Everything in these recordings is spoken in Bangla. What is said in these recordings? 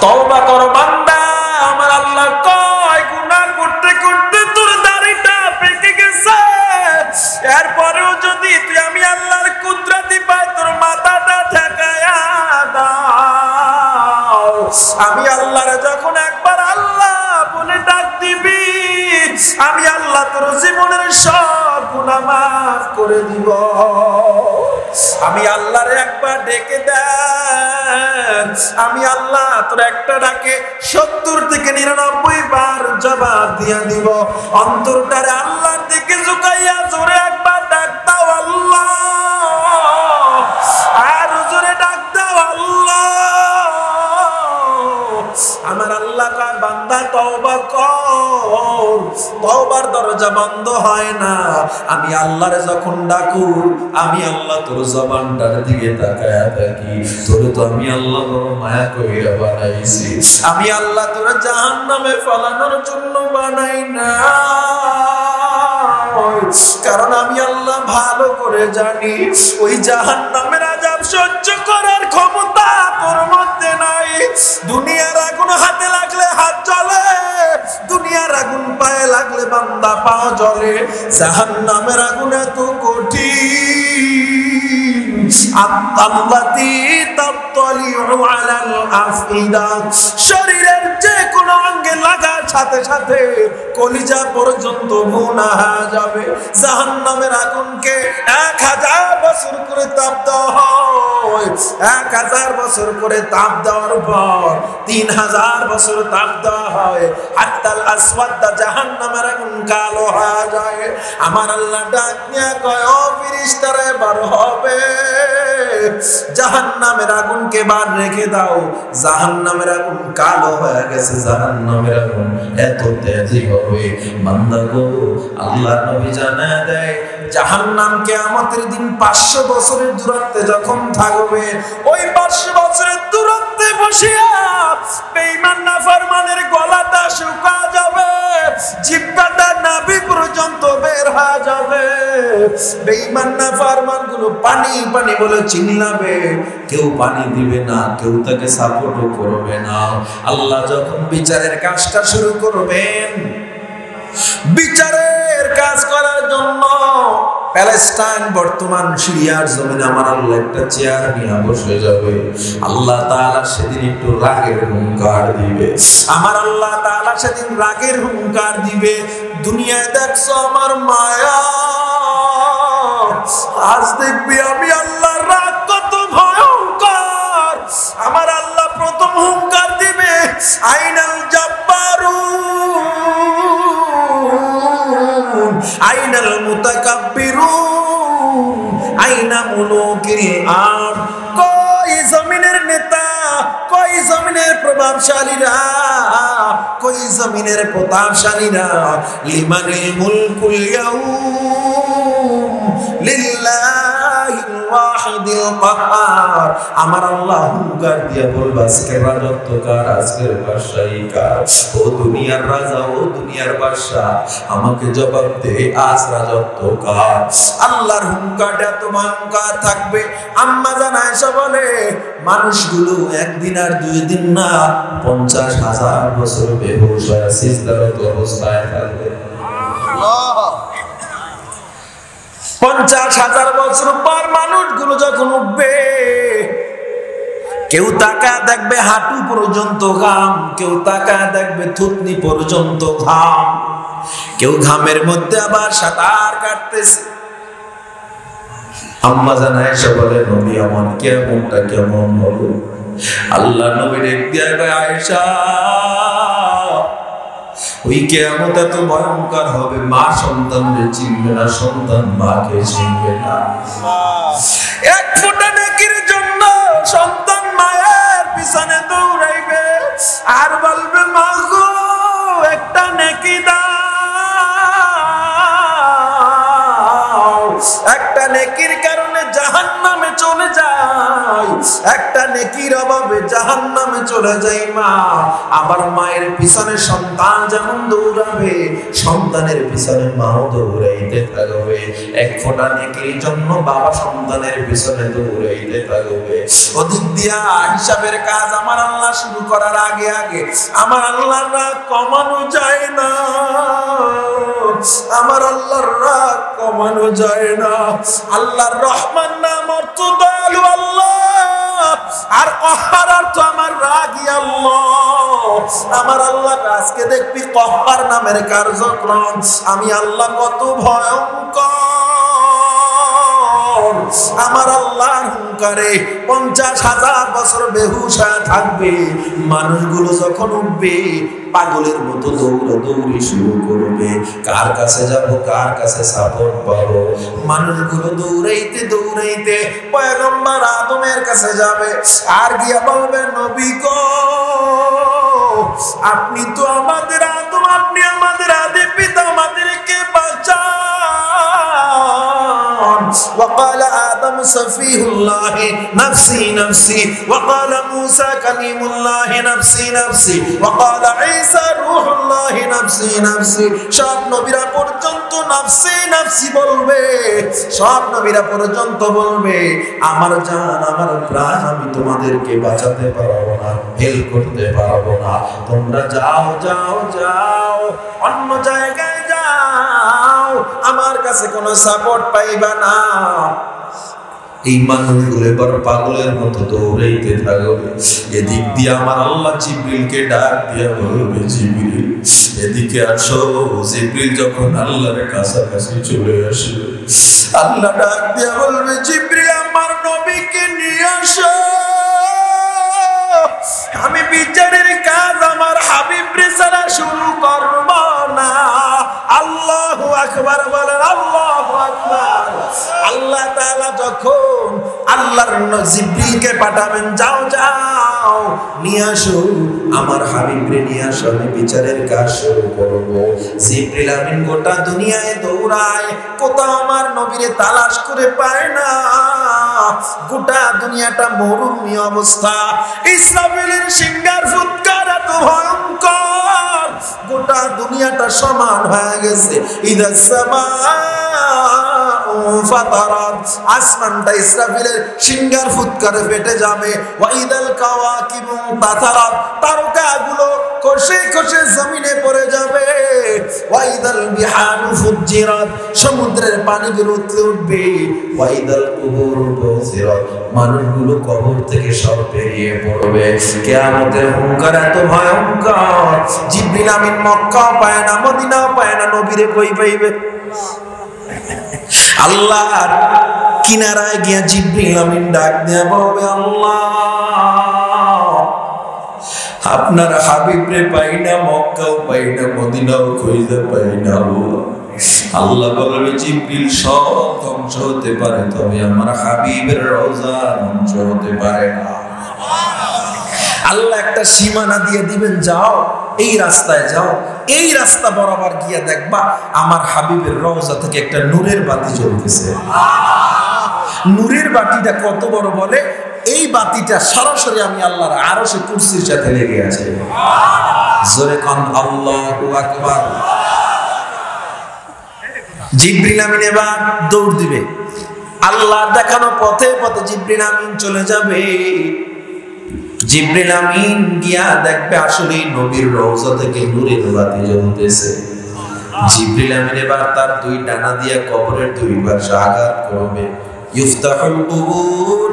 তওবা করো বান্দা। আমার আল্লাহ কয় গুনাহ করতে করতে তোর দাড়িটা পেকে গেছে, এরপরেও যদি তুই আমি আল্লাহর কুদরতি পায় তোর মাথাটা ঠেকায়া দাও, আমি আল্লাহর যখন একবার আল্লাহ বলে ডাক দিবি, আমি আল্লাহ তোর জীবনের সব গুনাহ মাফ করে দিব। আমি আল্লাহর একবার ডেকে দেন, আমি আল্লাহ তোর একটা ডাকে 70 থেকে 99 বার জবাব দিয়া দিব। অন্তরটারে আল্লাহর দিকে ঝুঁকাইয়া জোরে একবার ডাক দাও আল্লাহ, আর জোরে ডাক দাও আল্লাহ। আমার আল্লাহ কয় বান্দা তওবা কর, তওবার দরজা বন্ধ হয় না। আমি আল্লাহরে যখন ডাকু, আমি আল্লাহ তোর জবানটার দিকে তাকায়া থাকি। তোর তো আমি আল্লাহ বড় মায়া কইরা বানাইছি। আমি আল্লাহ তোর জাহান্নামে ফলানোর জন্য বানাই না, কারণ আমি আল্লাহ ভালো করে জানি ওই জাহান্নামের আযাব সহ্য করার ক্ষমতা তোর মধ্যে নাই। দুনিয়ার আগুন হাতে লাগলে হাত জ্বলে, দুনিয়ার আগুন পায়ে লাগলে বান্দা পাও জ্বলে। জাহান্নামের আগুন এত কঠিন, আল্লাতি তাতলিউ আলাল আফইদা, শরীরের যে কোনো অঙ্গে লাগার সাথে সাথে কলিজা পর্যন্ত ভুনা হয়ে যাবে। জাহান্নামের আগুনকে 1000 বছর করে তাপ দেওয়া হয়, 1000 বছর করে তাপ দেওয়ার পর 3000 বছর তাপ দেওয়া হয়, হাত্তাল আসওয়াদা জাহান্নামের আগুন কালো হয়ে যায়। আমার আল্লাহ ডাক নিয়ে কয় ও ফেরেশতারা এবার হবে, জাহান্নামের আগুনকে বার রেখে দাও। জাহান্নামের আগুন কালো হয়ে গেছে, জাহান্নামের আগুন এত তেজি হবে বান্দা গো। আল্লাহ নবী জানায় দেয় জাহান্নাম কিয়ামতের দিন 500 বছরের দূরত্বে যখন থাকবে, ওই 500 বছরের দূরত্বে বসিয়া বেঈমান নাফরমানের গলাটা শুকা যাবে, জিহ্বাটা নাভি পর্যন্ত বের হয়ে যাবে। বেঈমান নাফরমানগুলো পানি পানি বলে চিল্লাবে, কেউ পানি দিবে না, কেউ তাকে সাপোর্টও করবে না। আল্লাহ যখন বিচারের কাজটা শুরু করবেন, বিচারের কাজ করার জন্য প্যালেস্টাইন বর্তমান সিরিয়ার জমিনে আমার আল্লাহ একটা চেয়ার নিয়ে বসে যাবে। আল্লাহ তাআলা সেদিন একটু রাগের হুঙ্কার দিবে। আমার আল্লাহ তাআলা সেদিন রাগের হুঙ্কার দিবে। দুনিয়ায় দেখছো আমার মায়া, আজ দেখবি আমি আল্লাহর রাগ কত ভয়ঙ্কর। আমার আল্লাহ প্রথম হুঙ্কার দিবে, আইনাল জাব্বারুন আইনাল মুতাকাব্বিরুন আইনা মুলুকিল আরদ। কই জমিনের নেতা, কই জমিনের প্রভাবশালীরা, কই জমিনের প্রতাপশালীরা? লিমানিল মুলকুল ইয়াউম লিল্লাহিল ওয়াহিদিল কাহ্হার। আমার আল্লাহ হুঙ্কার দিয়ে বলবে আজকের রাজত্ব কার, আজকের বাদশাহী কার? ও দুনিয়ার রাজা, ও দুনিয়ার বাদশা, আমাকে জবাব দে, আজ রাজত্ব কার? আল্লাহর হুঙ্কারটা তো ভয়ঙ্কর থাকবে। আম্মা জান আয়েশা বলে মানুষগুলো একদিন আর 2 দিন না 50,000 বছর বেহুশ হয়ে সিজদারত অবস্থায় থাকবে। 50,000 বছর পর মানুষগুলো যখন উঠবে, কেউ তাকায় দেখবে হাঁটু পর্যন্ত ঘাম, কেউ তাকায় দেখবে থুতনি পর্যন্ত ঘাম, কেউ ঘামের মধ্যে আবার সাঁতার কাটতেছে। আম্মা জান আয়েশা বলে নবী আমার কিয়ামতটা কেমন হলো? আল্লাহ নবী দেখতে কয় আয়েশা, ওই কিয়ামত এত ভয়ঙ্কর হবে, মা সন্তানকে চিনবে না, সন্তান মাকে চিনবে না। এক ফোঁটা নেকির জন্য সন্তান মায়ের পিছনে দৌড়াইবে আর বলবে মা গো একটা নেকি দাও। একটা নেকির কারণে জাহান্নামে চলে যায়, একটা নেকির অভাবে জাহান্নামে চলে যাই মা, আমার মায়ের পিছনে সন্তান যেমন দৌড়াবে, সন্তানের পিছনে মাও দৌড়াইতে থাকবে। এক ফোঁটা নেকির জন্য বাবা সন্তানের পিছনে দৌড়াইতে থাকবে। ওদিক দিয়া হিসাবের কাজ আমার আল্লাহ শুরু করার আগে আগে আমার আল্লাহর রাগ কমানো যায় না, আমার আল্লাহর রাগ কমানো যায় না। আল্লাহর রহমান নাম অর্থ দয়ালু আল্লাহ, আর কহ্হার অর্থ আমার রাগী আল্লাহ। আমার আল্লাহ আজকে দেখবি কহ্হার নামের কার্যক্রম, আমি আল্লাহ কত ভয়ঙ্কর। আমার আল্লাহর হুঙ্কারে 50,000 বছর বেহুশ হয়ে থাকবে, মানুষগুলো যখন উঠবে পাগলের মতো দৌড়াদৌড়ি শুরু করবে, কার কাছে যাব, কার কাছে সাপোর্ট পাবো। মানুষগুলো দৌড়াইতে দৌড়াইতে পয়গম্বর আদমের কাছে যাবে, আর গিয়া বলবে নবী গো, আপনি তো আমাদের আদম, আপনি আমাদের আদি পিতা, আমাদেরকে বাঁচান। وقال آدم سفيه الله نفسي نفسي وقال موسى كليم الله نفسي نفسي وقال عيسى روح الله نفسي نفسي। সব নবীরা পর্যন্ত নাফসি নাফসি বলবে, সব নবীরা পর্যন্ত বলবে আমার জান, আমার প্রাণ, আমি তোমাদেরকে বাঁচাতে পারবো না, হেল্প করতে পারবো না, তোমরা যাও যাও যাও, অন্য জায়গায় যাও, আমার কাছে কোনো সাপোর্ট পাইবা না। এই মানুষগুলো এবার পাগলের মতো দৌড়াইতে থাকবে। এদিক দিয়ে আমার আল্লাহ জিবরিলকে ডাক দিয়া বলবে, জিবরিল এদিকে আসো। জিবরিল যখন আল্লাহর কাছাকাছি চলে আসবে, আল্লাহ ডাক দিয়া বলবে, জিবরিল আমার নবীকে নিয়ে আসো, আমি বিচারের কাজ আমার হাবিব রিসালা শুরু করব না। আল্লাহু আকবার বলেন, আল্লাহু আকবার। আল্লাহ তাআলা যখন আল্লাহর জিবরিলকে পাঠাবেন, যাও যাও নিয়ে আসো আমার হাবিবরে, নিয়ে আসো, আমি বিচারের কাজ শুরু করব। জিবরিল আমিন গোটা দুনিয়ায় দৌড়ায়, কোথাও আমার নবীরে তালাশ করে পায় না, গোটা দুনিয়াটা মরুভূমি অবস্থা। ইসরাফিলের সিংহার ফুৎকার এত ভয়ঙ্কর, গোটা দুনিয়াটা সমান হয়ে গেছে। ইদাস সামাউ ফাতারাত, আসমানটা ইসরাফিলের সিংহার ফুৎকারে ফেটে যাবে। ওয়াইদাল কাওয়াকিবু তাতারাত, তারকাগুলো খসে খসে জমিনে পড়ে যাবে। ওয়াইদাল বিহারু ফুজ্জিরাত, সমুদ্রের পানিগুলো উঠে উঠবে। ওয়াইদাল কুবুর বুসিরাত, মানুষগুলো কবর থেকে সব বেরিয়ে পড়বে। কিয়ামতের হুঙ্কার এত ভয়ঙ্কর, জিবরিল আমিন মক্কাও পায় না, মদিনাও পায় না, নবীরে কই পাইবে? আল্লাহর কিনারায় গিয়া জিবরিল আমিন ডাক দিয়া বলবে, আল্লাহ আপনার হাবিবরে পাই না, মক্কাও পাই না, মদিনাও খুঁজে পাই না। আল্লাহ বলবে, জিবরিল সব ধ্বংস হতে পারে, তবে আমার হাবিবের রওজা ধ্বংস হতে পারে না। আল্লাহ একটা সীমানা দিয়ে দিবেন, যাও এই রাস্তায় যাও, এই রাস্তা বরাবর গিয়ে দেখবা আমার হাবিবের রওজা থেকে একটা নূরের বাতি জ্বলতেছে। নূরের বাতিটা কত বড় বলে, এই বাতিটা সরাসরি আমি আল্লাহর আরশে কুরসির সাথে লেগে আছে। জোরে কোন আল্লাহু আকবার। জিবরিল আমিন এবার দৌড় দিবে, আল্লাহ দেখানো পথে পথে জিবরিল আমিন চলে যাবে। জিবরিল আমিন গিয়া দেখবে আসলে নবীর রওজা থেকে নূরের বাতি জ্বলতেছে। জিবরিল আমিন এবার তার দুই ডানা দিয়ে কবরের দুই পাশে আঘাত করবে। ইফতাহুল কুবুর,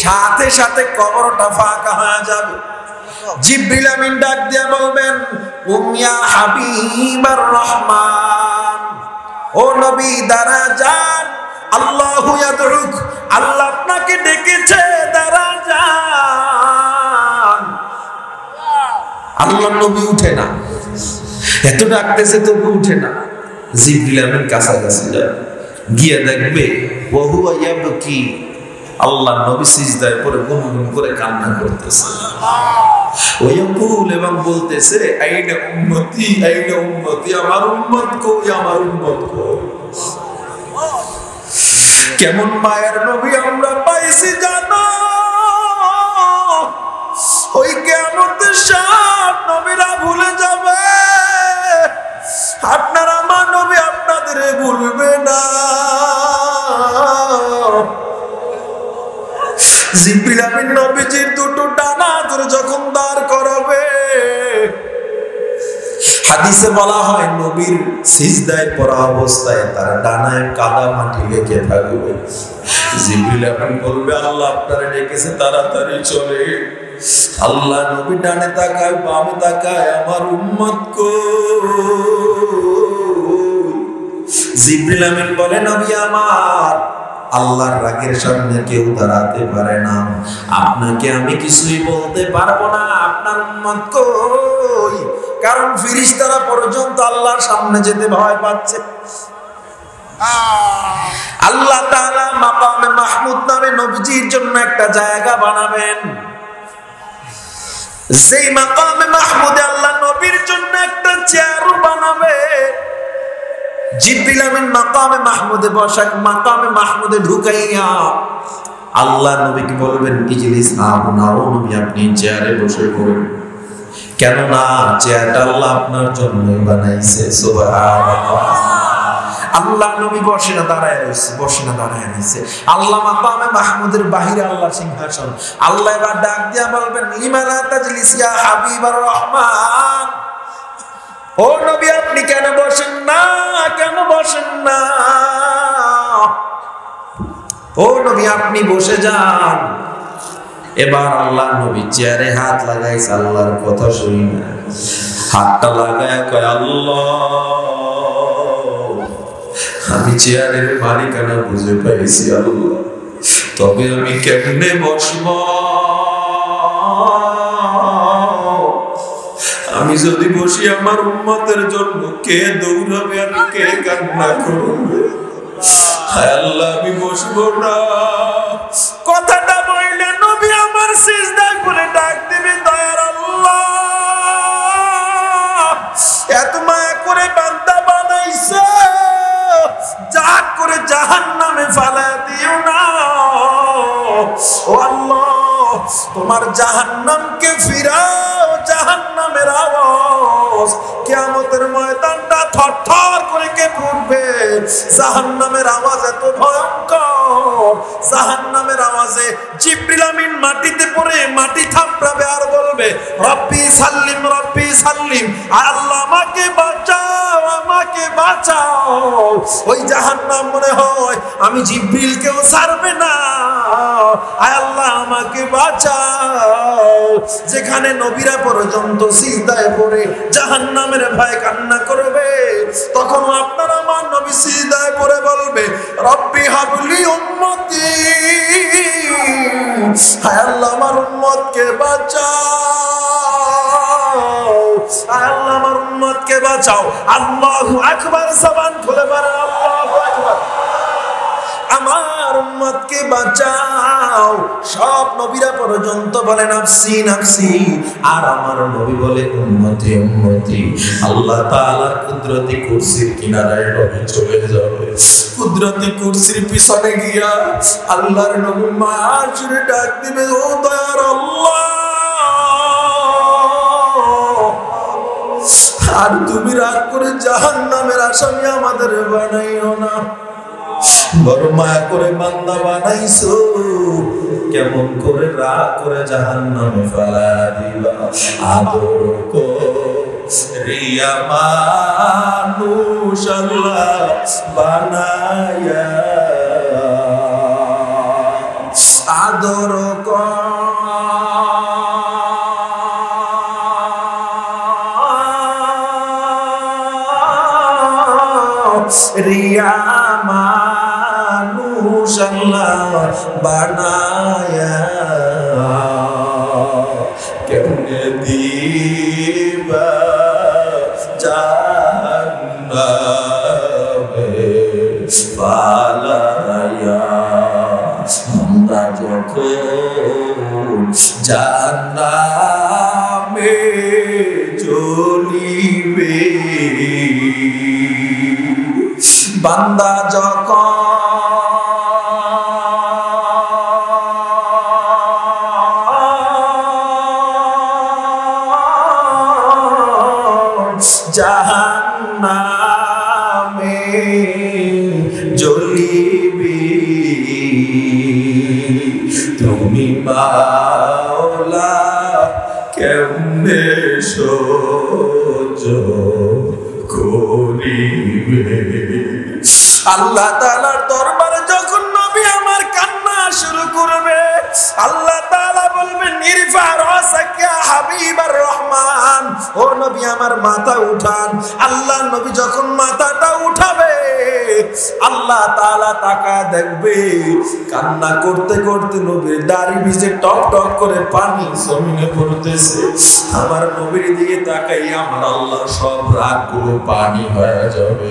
সাথে সাথে কবরটা ফাঁকা হয়ে যাবে। জিবরিল আমিন ডাক দিয়ে বলবেন, উমিয়া হাবিবার রহমান, ও নবী দাঁড়া যান, আল্লাহু ইয়াদউক, আল্লাহ আপনাকে ডেকেছে, দাঁড়া যান। আল্লাহ নবী উঠে না, এত ডাকতেছে তবু উঠে না। জিবরিল আমিন কাছাকাছি যায়, গিয়ে দেখবে ওহুয়া ইয়াবকি, আল্লাহ নবী সিজদায় পড়ে গুনগুন করে কান্না করতেছে। ওয়াকুল, এবং বলতেছে, আইনা উম্মতি, আইনা উম্মতি, আমার উম্মত কই, আমার উম্মত কই। কেমন মায়ের নবী আমরা পাইছি জানো? জিবরিল আমিন নবীজির দুটো ডানা ধরে যখন দাঁড় করাবে, হাদিসে বলা হয় নবীর সিজদায় পড়া অবস্থায় তার ডানায় কাদা মাটি লেগে থাকবে। জিবরিল আমিন বলবে আল্লাহ আপনারা ডেকেছে, তাড়াতাড়ি চলে। আল্লাহ নবী ডানে তাকায় বামে তাকায়, আমার উম্মত কই? জিবরিল আমিন বলে নবী আমার, আল্লাহর রাগের সামনে কেউ দাঁড়াতে পারে না, আপনাকে আমি কিছুই বলতে পারবো না, আপনার উম্মত কই? কারণ ফেরেশতারা পর্যন্ত আল্লাহর সামনে যেতে ভয় পাচ্ছে। আল্লাহ তাআলা মাকামে মাহমুদ নামে নবীজির জন্য একটা জায়গা বানাবেন। যেই মাকামে মাহমুদে আল্লাহ নবীর জন্য একটা চেয়ারও বানাবে। জিবরিল আমিন মাকামে মাহমুদে বসাক, মাকামে মাহমুদে ঢুকাইয়া আল্লাহ নবীকে বলবেন ইজলিস আবুনা, ও নবী আপনি চেয়ারে বসে পড়ুন। কেননা চেয়ারটা আল্লাহ আপনার জন্যই বানাইছে। সুবহানাল্লাহ। আল্লাহ নবী বসে না দাঁড়ায় রয়েছে, বসে না দাঁড়ায় রয়েছে। আল্লাহ মাকামে মাহমুদের বাহিরে আল্লাহ সিংহাসন। আল্লাহ এবার ডাক দিয়া বলবেন লিমালা তাজলিস ইয়া হাবিবার রহমান, ও নবী আপনি কেন বসেন না, কেন বসেন না? ও নবী আপনি বসে যান। এবার আল্লাহ নবী চেয়ারে হাত লাগাইছে, আল্লাহর কথা শুনি না, হাতটা লাগায় কয় আল্লাহ আমি চেয়ারের মালিকানা বুঝে পাইছি আল্লাহ, তবে আমি কেমনে বসবো? আমি যদি বসি আমার উম্মতের জন্য কে দৌড়াবে আর কে কান্না করবে? হায় আল্লাহ আমি বসবো না। কথাটা বললে নবী আমার সিজদা করে ডাক দিবে দয়ার আল্লাহ, এত মায়া করে বান্দা বানাইছো, যা করে জাহান্নামে ফালায় দিও না। ও আল্লাহ তোমার জাহান্নামকে ফিরাও, জাহান্নামের আওয়াজ কিয়ামতের ময়দানটা থরথর করে কেঁপে উঠবে। জাহান্নামের আওয়াজ এত ভয়ঙ্কর, জাহান্নামের আওয়াজে জিবরিল আমিন মাটিতে পড়ে মাটি থাপড়াবে আর বলবে রব্বি সাল্লিম, রব্বি সাল্লিম, আল্লাহ আমাকে বাঁচাও, আমাকে বাঁচাও। ওই জাহান্নাম মনে হয় আমি জিবরিলকেও ছাড়বে না, আয় আল্লাহ আমাকে বাঁচাও। যেখানে নবীরা পর্যন্ত সিজদায় পড়ে জাহান্নামের ভয়ে কান্না করবে, তখন আপনার আমার নবী সিজদায় পড়ে বলবে রব্বি হাবলি উম্মতি, আয় আল্লাহ আমার উম্মতকে বাঁচাও, আয় আল্লাহ আমার উম্মতকে বাঁচাও। আল্লাহু আকবার, জবান খুলে বলেন আল্লাহু আকবার। আমার উম্মতকে বাঁচাও। সব নবীরা পর্যন্ত বলে নাফসি নাফসি, আর আমার নবী বলে উম্মতি উম্মতি। আল্লাহ তাআলার কুদরতি কুরসির কিনারায় নবী চলে যাবে। কুদরতি কুরসির পিছনে গিয়া আল্লাহর নবী মার জুড়ে ডাক দিবে ও দয়ার আল্লাহ, আর তুমি রাগ করে জাহান্নামের আসামি আমাদের বানাইও না, বড় মায়া করে বান্দা বানাইছো, কেমন করে রাগ করে জাহান্নামে ফেলা দিবা। আদর করিয়া মানুষ আল্লাহ বানায়া, আদর রিয়া মানুষ আল্লাহ বানায়া, কেমনে দিবা জান্নাতে পালায়া। আমরা যখন জান্নামে জ্বলিবে, বান্দা যখন জাহান্নামে জ্বলিবে, তুমি মাওলা কেমনে সহ্য করিবে। আল্লাহ তাআলার দরবারে যখন নবী আমার কান্না শুরু করবে, আল্লাহ তাআলা বলবেন ইরফা রাসাকা হাবিবার রহমান, ও নবী আমার মাথা উঠান। আল্লাহ নবী যখন মাথাটা উঠাবে, আল্লাহ তাআলা তাকায় দেখবে কান্না করতে করতে নবীর দাড়ি ভিজে টক টক করে পানি জমিনে পড়তেছে। আমার নবীর দিকে তাকাই আমার আল্লাহ সব রাগগুলো পানি হয়ে যাবে।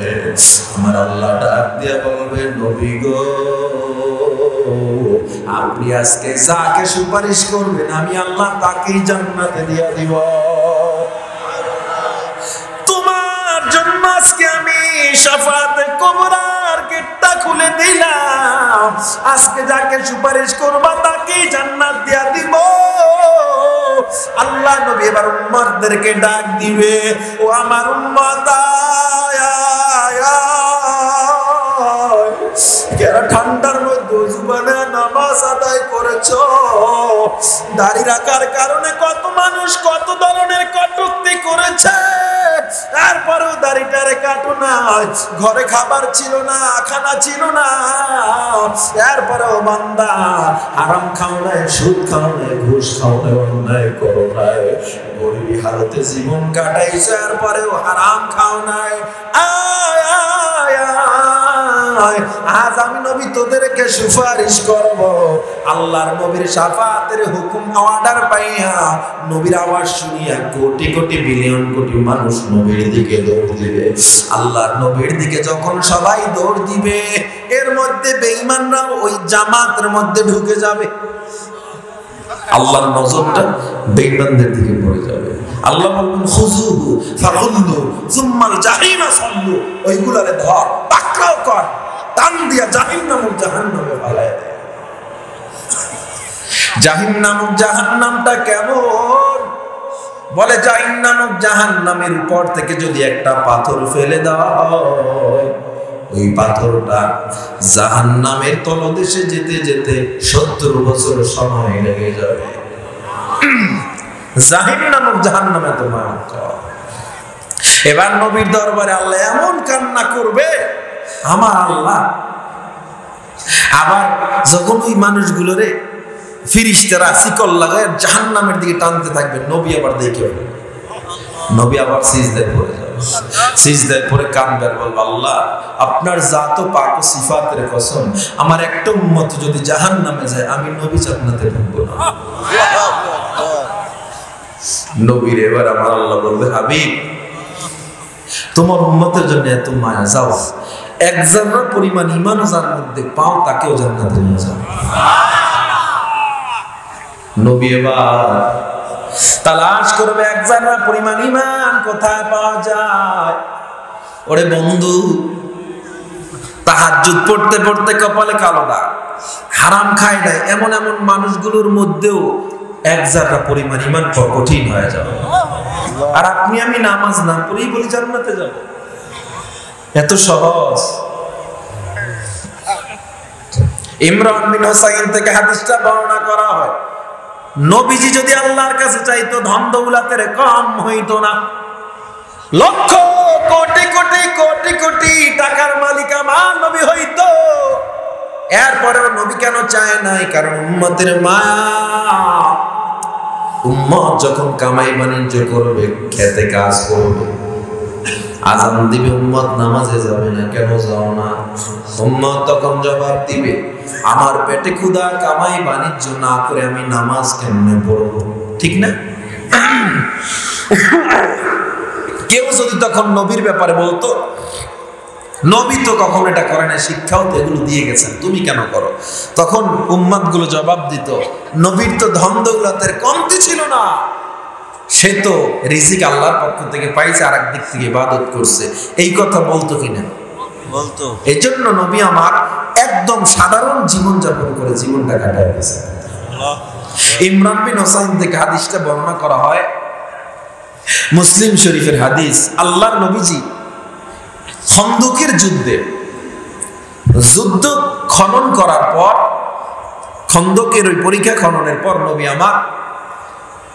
আমার আল্লাহ ডাক দিয়ে বলবে নবী গো, আপনি আজকে যাকে সুপারিশ করবেন আমি আল্লাহ তাকেই জান্নাতে দিয়ে দিব। তোমার জন্য আজকে আমি শাফাতে কুবরার গেটটা খুলে দিলাম। আজকে যাকে সুপারিশ করবা তাকেই জান্নাত দিয়ে দিব। আল্লাহ নবী এবার উম্মতদেরকে ডাক দিবে, ও আমার উম্মত যারা ঠান্ডার মধ্যে জুবানে নামাজ আদায় করেছো, দাড়ি রাখার কারণে কত মানুষ কত ধরনের কটূক্তি করেছে, তারপরেও দাড়িটারে কাটো না। ঘরে খাবার ছিল না, খানা ছিল না, এরপরেও বান্দা হারাম খাও নাই, সুদ খাও নাই, ঘুষ খাও নাই, অন্যায় করো নাই, গরিবী হালতে জীবন কাটাইছো, এরপরেও হারাম খাও নাই। আজ আমি নবী তোদেরকে সুপারিশ করব। আল্লাহর নবীর শাফাতের হুকুম অর্ডার পাইয়া নবীর আওয়াজ শুনিয়া কোটি কোটি বিলিয়ন কোটি মানুষ নবীর দিকে দৌড় দিবে। আল্লাহর নবীর দিকে যখন সবাই দৌড় দিবে, এর মধ্যে বেঈমানরা ওই জামাতের মধ্যে ঢুকে যাবে। আল্লাহর নজরটা বেঈমানদের দিকে পড়ে যাবে। আল্লাহ বলবেন খুযুহু ফাগুল্লু সুম্মাল জাহিমা সাল্লু, ওইগুলারে ধর, পাকড়াও কর, টান দিয়া জাহান্নামে ফেলায় দে। জাহান্নামটা কেমন? বলে জাহান্নামের উপর থেকে যদি একটা পাথর ফেলে দেওয়া হয়, ওই পাথরটা জাহান্নামের তলদেশে যেতে যেতে 70 বছর সময় লেগে যাবে। জাহান্নামে তোমার। এবার নবীর দরবারে আল্লাহ এমন কান্না করবে, আমার আল্লাহ আবার যখন ওই মানুষগুলোরে ফিরিস্তারা শিকল লাগায় জাহান্নামের দিকে টানতে থাকবে, নবী আবার দেখে নবী আবার সিজদায় পড়ে যাবে। সিজদায় পড়ে কাঁদবে, বলবে আল্লাহ আপনার জাত ও পাক ও সিফাতের কসম, আমার একটা উম্মত যদি জাহান্নামে যায় আমি নবী জান্নাতে ঢুকবো না। নবীর এবার আমার আল্লাহ বলবে হাবিব তোমার উম্মতের জন্য এত মায়া, যাও এক জাররা পরিমাণ ঈমান যার মধ্যে পাও তাকেও জান্নাতে নিয়ে যাও। নবী এবার তালাশ করবে এক জাররা পরিমাণ ঈমান কোথায় পাওয়া যায়। ওরে বন্ধু, তাহাজ্জুদ পড়তে পড়তে কপালে কালো দাগ, হারাম খায় নাই, এমন এমন মানুষগুলোর মধ্যেও এক জাররা পরিমাণ ঈমান কঠিন হয়ে যাবে। আর আপনি আমি নামাজ না পড়েই বলি জান্নাতে যাব, এত সহজ। ইমরান বিন হুসাইন থেকে হাদিসটা বর্ণনা করা হয়, নবীজি যদি আল্লাহর কাছে চাইতো ধন দৌলতের কম হইতো না, লক্ষ কোটি কোটি কোটি কোটি টাকার মালিক আমার নবী হইতো, এরপরেও নবী কেন চায় নাই? কারণ উম্মতের মায়া। উম্মত যখন কামাই বাণিজ্য করবে, খেতে কাজ করবে, আজান দিবে, উম্মত নামাজে যাবে না, কেন যাও না? উম্মত তখন জবাব দিবে আমার পেটে ক্ষুধা, কামাই বাণিজ্য না করে আমি নামাজ কেমনে পড়বো? ঠিক না? কেউ যদি তখন নবীর ব্যাপারে বলতো, নবী তো কখন এটা করে না, শিক্ষাও তো এগুলো দিয়ে গেছেন, তুমি কেন করো? তখন উম্মত গুলো জবাব দিত নবীর তো ধন দৌলতের কমতি ছিল না, সে তো রিজিক আল্লাহর পক্ষ থেকে পাইছে, আর এক দিক থেকে ইবাদত করছে। এই কথা বলতো কিনা? বলতো। এই জন্য নবী আমার একদম সাধারণ জীবন যাপন করে জীবনটা কাটায় গেছে। ইমরান বিন হুসাইন থেকে হাদিসটা বর্ণনা করা হয়, মুসলিম শরীফের হাদিস। আল্লাহর নবীজি খন্দকের যুদ্ধ খনন করার পর খন্দকের ওই পরীক্ষা খননের পর নবী আমার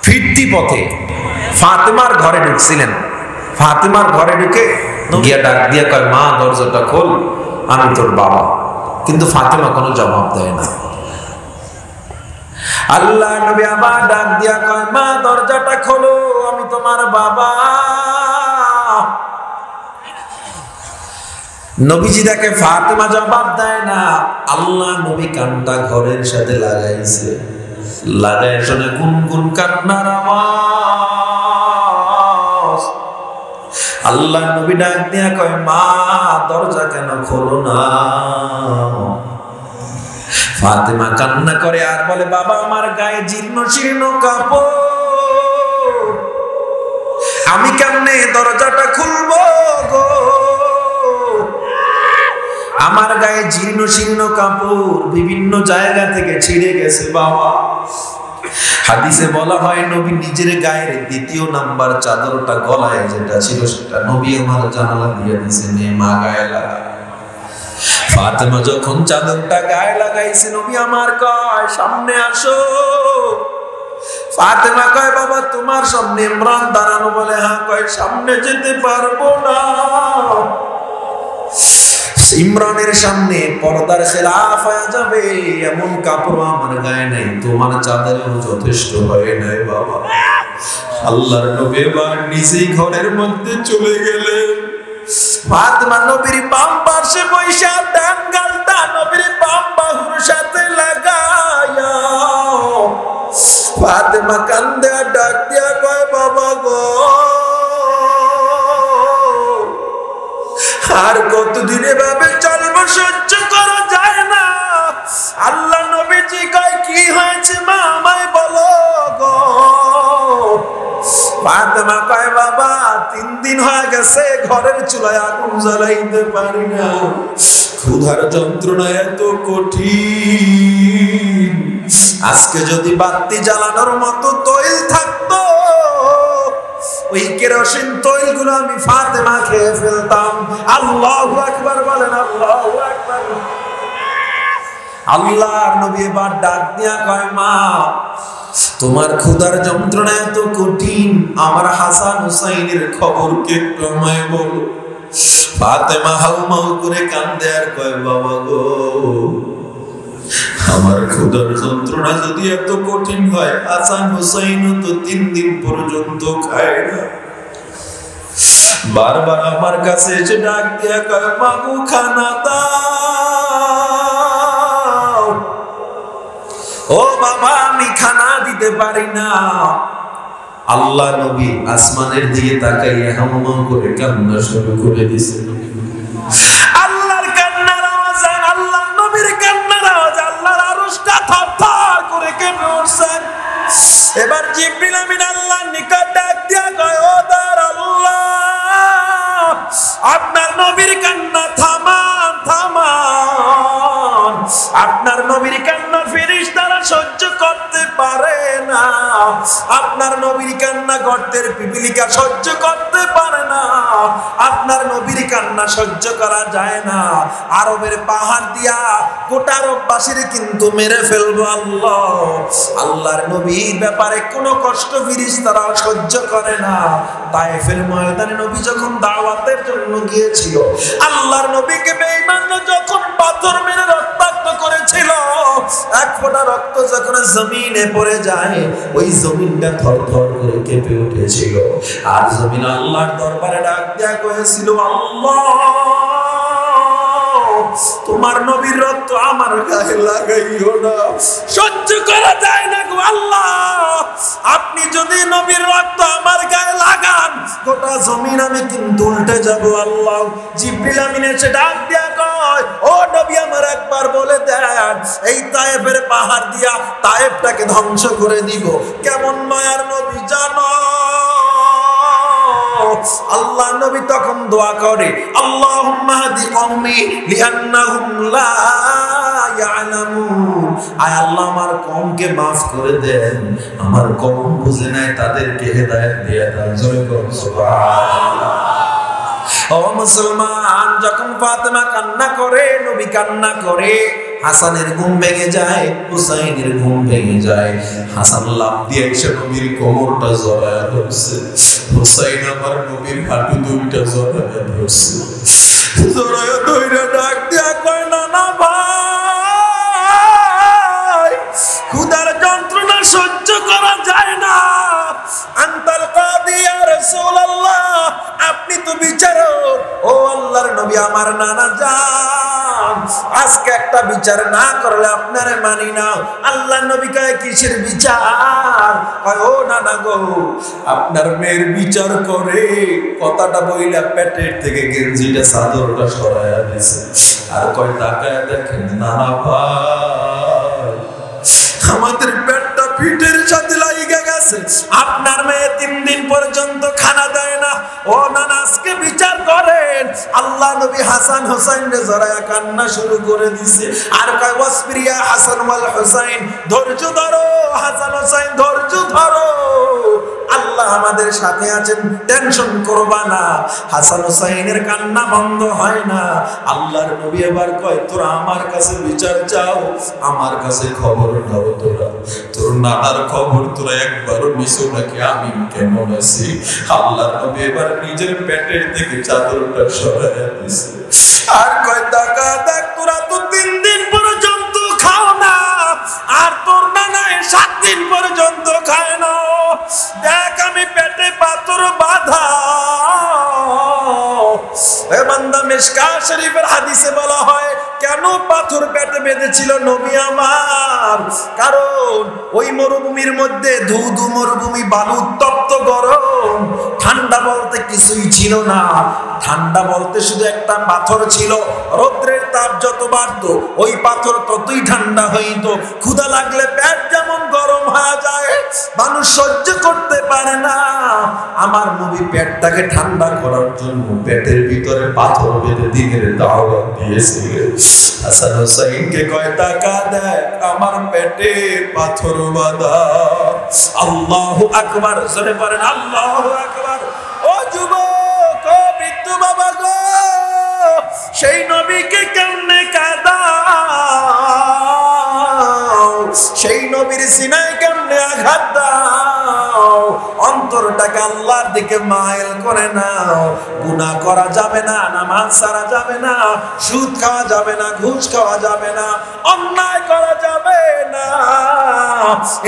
ফিরতি পথে ফাতেমার ঘরে ঢুকছিলেন। ফাতেমার ঘরে ঢুকে গিয়া ডাক দিয়া কয়, মা দরজাটা খোল, আমি তোর বাবা। কিন্তু ফাতেমা কোনো জবাব দেয় না। আল্লাহ নবী আবার ডাক দিয়া কয়, মা দরজাটা খোলো, আমি তোমার বাবা। নবীজি দেখে ফাতেমা জবাব দেয় না। আল্লাহ নবী কানটা ঘরের সাথে লাগাইছে, লাগাই শুনে গুনগুন কান্নার আওয়াজ। আল্লাহ নবী ডাক দিয়া কয়, মা দরজা কেন খোলো না? ফাতেমা কান্না করে আর বলে, বাবা আমার গায়ে জীর্ণ শীর্ণ কাপড়, আমি কেমনে দরজাটা খুলবো গো? আমার গায়ে জীর্ণ শীর্ণ কাপড় বিভিন্ন জায়গা থেকে ছিঁড়ে গেছে বাবা। হাদিসে বলা হয় নবী নিজের গায়ের দ্বিতীয় নাম্বার চাদরটা গলায় যেটা ছিল সেটা নবী আমার জানালা দিয়ে দিয়েছে, নে মা গায়ে লাগা। ফাতেমা যখন চাদরটা গায়ে লাগাইছে নবী আমার কয়, সামনে আসো। ফাতেমা কয়, বাবা তোমার সামনে ইমরান দাঁড়ানো? বলে হ্যাঁ। কয়, সামনে যেতে পারবো না। ইমরানের সামনে পর্দার খেলাফ হয়ে যাবে এমন কাপড় আমার গায়ে নাই, তোমার চাদরেও যথেষ্ট হয় নাই বাবা। আল্লাহর নবী এবার নিজেই ঘরের মধ্যে চলে গেলেন। ফাতেমা নবীর বাম পাশে বৈশা ডান গালটা নবীর বাম বাহুর সাথে লাগায়া ফাতেমা কান্দে ডাক দিয়া কয়, বাবা গো আর কতদিন এভাবে চলবো, সহ্য করা যায় না। আল্লাহ নবীজি কয়, কি হয়েছে মা আমায় বলো গো। ফাতেমা কয়, বাবা 3 দিন হয়ে গেছে ঘরের চুলায় আগুন জ্বালাইতে পারি না, ক্ষুধার যন্ত্রণা এত কঠিন। আজকে যদি বাতি জ্বালানোর মতো তৈল থাকতো, ওই কেরোসিন তৈলগুলো আমি ফাতেমা খেয়ে ফেলতাম। আল্লাহু আকবার বলেন, আল্লাহু আকবার। আল্লাহর নবী এবার ডাক দিয়া কয়, মা তোমার ক্ষুধার যন্ত্রণা এত কঠিন, আমার হাসান হুসাইনের খবর কে একটু আমায় বলো। ফাতেমা হাউমাউ করে কান্দে আর কয়, বাবা গো আমার ক্ষুধার যন্ত্রণা যদি এত কঠিন হয়, হাসান হুসাইন তো 3 দিন পর্যন্ত খায় না। বারবার আমার কাছে এসে ডাক দিয়া কয়, মাগো খানা দাও। ও বাবা আমি খানা দিতে পারি না। আল্লাহ নবী আসমানের দিকে তাকাইয়া হাউমাউ করে কান্না শুরু করে দিছে। আল্লাহর কান্নার আওয়াজ, আল্লাহ নবীর কান্নার আওয়াজ, আল্লাহর আরশটা থরথর করে কেঁপে উঠছে। এবার জিবরিল আমিন আল্লাহর নিকট ডাক দিয়া কয়, ও দর আল্লাহ আপনার নবীর কান্না থামান থামান। আপনার নবীর কান্না ফেরেশতারা সহ্য করতে পারে না। আপনার নবীর কান্না গর্তের পিপিলিকা সহ্য করতে পারে না। আপনার নবীর কান্না সহ্য করা যায় না। আরবের পাহাড় দিয়া গোটা আরববাসীর কিন্তু মেরে ফেলবো আল্লাহ। আল্লাহর নবীর ব্যাপারে কোনো কষ্ট ফেরেশতারা সহ্য করে না। তায়েফের ময়দানে নবী যখন দাওয়াতের জন্য গিয়েছিল, আল্লাহর নবীকে বেঈমানরা যখন পাথর মেরে রক্তাক্ত করেছিল, এক ফোঁটা রক্ত যখন জমিনে পড়ে যায়, ওই জমিনটা থরথর করে কেঁপে উঠেছিল। আর জমিন আল্লাহর দরবারে ডাক দেয়া করেছিল, আল্লাহ তোমার নবীর রক্ত আমার গায়ে লাগাইও না, সহ্য করা যায় না গো আল্লাহ। আপনি যদি নবীর রক্ত আমার গায়ে লাগান, গোটা জমিন আমি কিন্তু উল্টে যাব আল্লাহ। জিবরিল আমিন এসে ডাক দিয়া কয়, ও নবী আমার একবার বলে দেন, এই তায়েফের পাহাড় দিয়া তায়েফটাকে ধ্বংস করে দিব। কেমন মায়ার নবী জানো? আল্লাহ নবী তখন দোয়া করে, আল্লাহুম্মা হাদি কওমি লিআন্নাহুম লা ইয়ালামুন। আয় আল্লাহ আমার কওমকে maaf করে দেন, আমার কওম বুঝে নাই, তাদেরকে হেদায়েত দিয়ে দাও। জোরে বলুন সুবহানাল্লাহ। ও মুসলমান, যখন ফাতেমা কান্না করে, নবী কান্না করে, হাসানের ঘুম ভেঙে যায়, হুসাইনের ঘুম ভেঙে যায়। হাসান লাফ দিয়ে এসে নবীর কোমরটা জড়ায় ধরছে, হুসাইন আমার নবীর হাঁটু দুইটা জড়ায় ধরছে। জড়ায় ধইরা ডাক দিয়া কয়, না না ভাই, ক্ষুধার যন্ত্রণা সহ্য করা যায় না। আনতাল কাদি ইয়া রাসূলুল্লাহ, আপনি তো বিচারক। ও আল্লাহর নবী, আমার নানা যান, আজকে একটা বিচার না করলে আপনারে মানি না। আল্লাহর নবী কয়, কিসের বিচার? কয়, ও নানা গো, আপনার মেয়ের বিচার করে কথাটা বইলা পেটের থেকে গেঞ্জিটা চাদরটা সরাইয়া দিছে। আর কয়, তাকায় দেখেন নানা ভাই, আমাদের পেটটা পিঠের সাথে লাগিয়ে গেছে। আপনার মেয়ে 3 দিন পর্যন্ত খানা দেয় না। ও নানা, আজকে বিচার করেন। আল্লাহ নবী হাসান হুসাইনকে জড়ায়া কান্না শুরু করে দিছে। আর কয়, ওয়াসবিরিয়া হাসান ওয়াল হুসাইন, ধৈর্য ধরো হাসান হুসাইন, ধৈর্য ধরো, আল্লাহ আমাদের সাথে আছেন, টেনশন করবা না। হাসান হুসাইনের কান্না বন্ধ হয় না। আল্লাহর নবী এবার কয়, তোরা আমার কাছে বিচার চাও, আমার কাছে খবর নাও। তোর নানার খবর তোরা একবারও নিছো নাকি, আমি কেমন আছি? আল্লাহর নবী এবার নিজের পেটের থেকে চাদরটা সরাইয়া দিছে। আর কয়, টাকা দেখ, তোরা তো 3 দিন পর্যন্ত খাও না, আর তোর নানা 7 দিন পর্যন্ত খায় না। দেখ, আমি পেটে পাথর বাঁধা। এ বান্দা, মিশকাত শরীফের হাদিসে বলা হয়, কেন পাথর পেটে বেঁধেছিল নবী আমার? কারণ ওই মরুভূমির মধ্যে ধুধু মরুভূমি, বালু উত্তপ্ত গরম, ঠান্ডা বলতে কিছুই ছিল না। ঠান্ডা বলতে শুধু একটা পাথর ছিল। রৌদ্রের তাপ যত বাড়তো, ওই পাথর ততই ঠান্ডা হইত। ক্ষুধা লাগলে পেট যেমন গরম হয়ে যায়, মানুষ সহ্য করতে পারে না। আমার নবী পেটটাকে ঠান্ডা করার জন্য পেটের ভিতরে পাথর বেঁধে দিনের দাওয়াত দিয়েছিলেন। হাসান হুসাইনকে কয়, টাকা দেখ, আমার পেটে পাথর বাঁধা। আল্লাহু আকবার, জোরে পড়েন আল্লাহু আকবার। ও যুবক, ও বৃদ্ধ বাবা গো, সেই নবীকে কেমনে কাঁদাও, সেই নবীর সিনায় কেমনে আঘাত দাও। অন্তরটাকে আল্লাহর দিকে মাইল করে নাও। গুনাহ করা যাবে না, নামাজ ছাড়া যাবে না, সুদ খাওয়া যাবে না, ঘুষ খাওয়া যাবে না, অন্যায় করা যাবে না।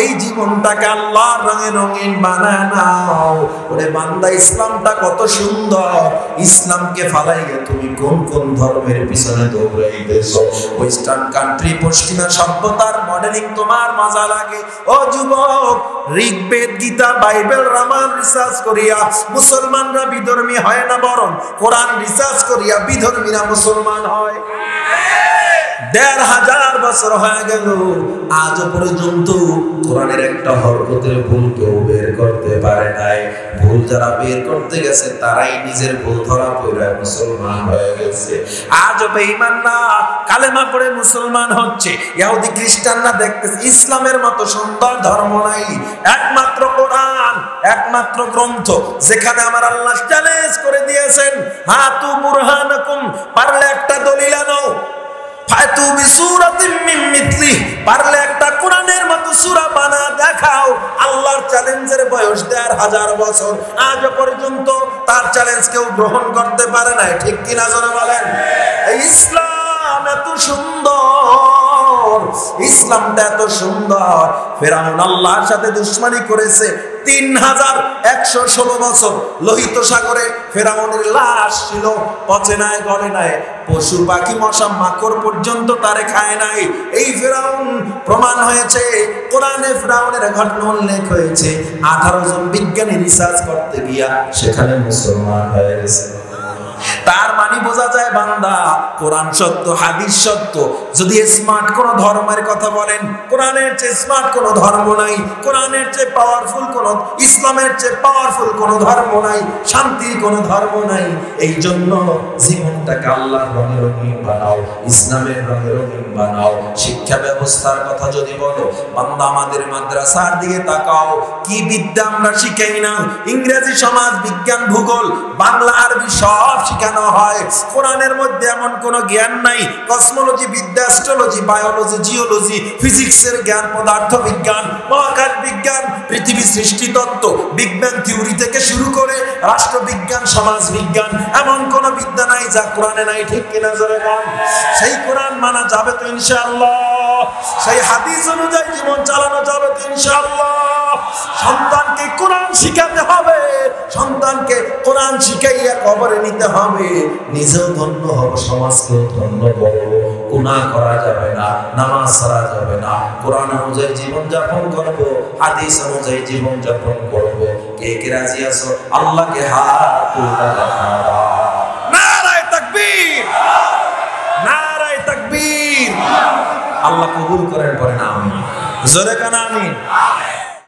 এই জীবনটাকে আল্লাহর রঙে রঙিন বানায় নাও। ওরে বান্দা, ইসলামটা কত সুন্দর। ইসলামকে ফালাইয়া তুমি কোন কোন ধর্মের পিছনে দৌড়াইতেছো? ওয়েস্টার্ন কান্ট্রি, পশ্চিমা সভ্যতার মডেলিং তোমার মজা লাগে। ও যুবক, ঋগ্বেদ, গীতা, বাইবেল, রামায়ণ রিসার্চ করিয়া মুসলমানরা বিধর্মী হয় না, বরং কোরআন রিসার্চ করিয়া বিধর্মীরা মুসলমান হয়। ১৫০০ বছর হয়ে গেল, আজ পর্যন্ত কোরআনের একটা হরকতের ভুল কেউ বের করতে পারে নাই। ভুল যারা বের করতে গেছে, তারাই নিজের ভুল ধরা পড়ে মুসলমান হয়ে গেছে। আজ বেঈমান না কালেমা পড়ে মুসলমান হচ্ছে। ইহুদি খ্রিস্টানরা দেখতেছে ইসলামের মতো সুন্দর ধর্ম নাই, একমাত্র কোরআন, একমাত্র গ্রন্থ, যেখানে আমার আল্লাহ চ্যালেঞ্জ করে দিয়েছেন, হাতু বুরহানাকুম, পারলে একটা দলিল আনো, ফাতু বিসূরাতিন মিন মিথলি, পারলে একটা কোরআনের মতো সূরা বানা দেখাও। আল্লাহর চ্যালেঞ্জের বয়স ১৫০০ বছর, আজ পর্যন্ত তার চ্যালেঞ্জ কেউ গ্রহণ করতে পারে না। ঠিক কিনা জোরে বলেন? এই ইসলাম এত সুন্দর, ইসলামটা এত সুন্দর। ফেরাউন আল্লাহর সাথে দুশমনি করেছে ৩১১৬ বছর। লোহিত সাগরে ফেরাউনের লাশ ছিল, পচে নাই, গলে নাই, পশু পাখি মশা মাকড় পর্যন্ত তারে খায় নাই। এই ফেরাউন প্রমাণ হয়েছে, কোরআনে ফেরাউনের ঘটনা উল্লেখ হয়েছে। 18 জন বিজ্ঞানী রিসার্চ করতে গিয়া সেখানে মুসলমান হয়ে গেছে। তার মানে বোঝা যায়, বান্দা, কোরআন সত্য, হাদিস সত্য। যদি স্মার্ট কোন ধর্মের কথা বলেন, কোরআনের চেয়ে স্মার্ট কোন ধর্ম নাই, কোরআনের চেয়ে পাওয়ারফুল কোন, ইসলামের চেয়ে পাওয়ারফুল কোন ধর্ম নাই, শান্তির কোন ধর্ম নাই। এই জন্য জীবনটাকে আল্লাহর রঙে রঙিন বানাও, ইসলামের রঙে রঙিন বানাও। শিক্ষা ব্যবস্থার কথা যদি বলো, বান্দা, আমাদের মাদ্রাসার দিকে তাকাও, কি বিদ্যা আমরা শিখাই না। ইংরেজি, সমাজ বিজ্ঞান, ভূগোল, বাংলা, আরবি সব শেখানো হয়। কোরআনের মধ্যে এমন কোনো জ্ঞান নাই, কসমোলজি বিদ্যা, অ্যাস্ট্রোলজি, বায়োলজি, জিওলজি, ফিজিক্সের জ্ঞান, পদার্থ বিজ্ঞান, মহাকাশ বিজ্ঞান, পৃথিবী সৃষ্টি তত্ত্ব, বিগ ব্যাং থিওরি থেকে শুরু করে রাষ্ট্রবিজ্ঞান, সমাজ বিজ্ঞান, এমন কোনো বিদ্যা নাই যা কোরআনে নাই। ঠিক কিনা জোরে বল? সেই কোরআন মানা যাবে তো ইনশাআল্লাহ? সেই হাদিস অনুযায়ী জীবন চালানো যাবে তো ইনশাআল্লাহ? সন্তানকে কোরআন শিখাতে হবে, সন্তানকে কোরআন শিখাইয়া কবরে নিতে হবে। নিজেও ধন্য হব, সমাজকেও ধন্য করব। গুনাহ করা যাবে না, নামাজ ছাড়া যাবে না, কোরআন অনুযায়ী জীবন যাপন করব, হাদিস অনুযায়ী জীবন যাপন করব। কে কে রাজি আছো? আল্লাহকে হাত তুলে দেখাও। নারায়ে তাকবীর, নারায়ে তাকবীর। আল্লাহ কবুল করেন, পড়েন আমিন। জোরে কান আমিন।